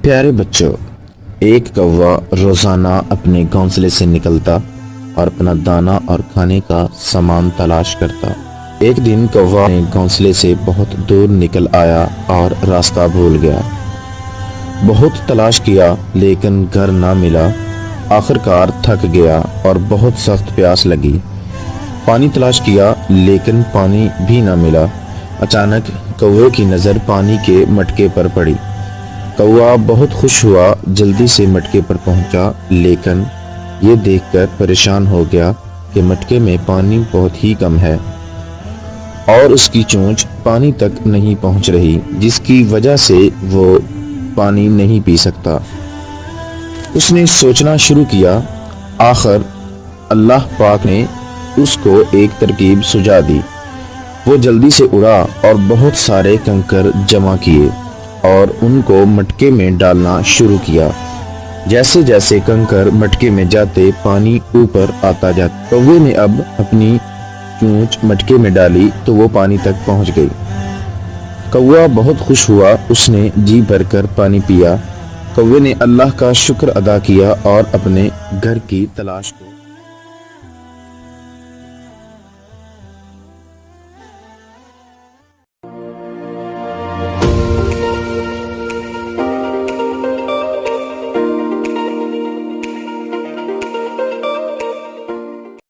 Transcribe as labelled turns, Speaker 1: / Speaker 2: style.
Speaker 1: پیارے بچوں، ایک کوا روزانہ اپنے گھونسلے سے نکلتا اور اپنا دانا اور کھانے کا سامان تلاش کرتا۔ ایک دن کوا اپنے گھونسلے سے بہت دور نکل آیا اور راستہ بھول گیا۔ بہت تلاش کیا لیکن گھر نہ ملا۔ آخرکار تھک گیا اور بہت سخت پیاس لگی۔ پانی تلاش کیا لیکن پانی بھی نہ ملا۔ اچانک کوے کی نظر پانی کے مٹکے پر پڑی۔ کوا بہت خوش ہوا، جلدی سے مٹکے پر پہنچا، لیکن یہ دیکھ کر پریشان ہو گیا کہ مٹکے میں پانی بہت ہی کم ہے اور اس کی چونچ پانی تک نہیں پہنچ رہی، جس کی وجہ سے وہ پانی نہیں پی سکتا۔ اس نے سوچنا شروع کیا۔ آخر اللہ پاک نے اس کو ایک ترکیب سجھا دی۔ وہ جلدی سے اڑا اور بہت سارے کنکر جمع کیے اور ان کو مٹکے میں ڈالنا شروع کیا۔ جیسے جیسے کنکر مٹکے میں جاتے پانی اوپر آتا جاتا۔ کوے نے اب اپنی چونچ مٹکے میں ڈالی تو وہ پانی تک پہنچ گئی۔ کوا بہت خوش ہوا، اس نے جی بھر کر پانی پیا۔ کوے نے اللہ کا شکر ادا کیا اور اپنے گھر کی تلاش کو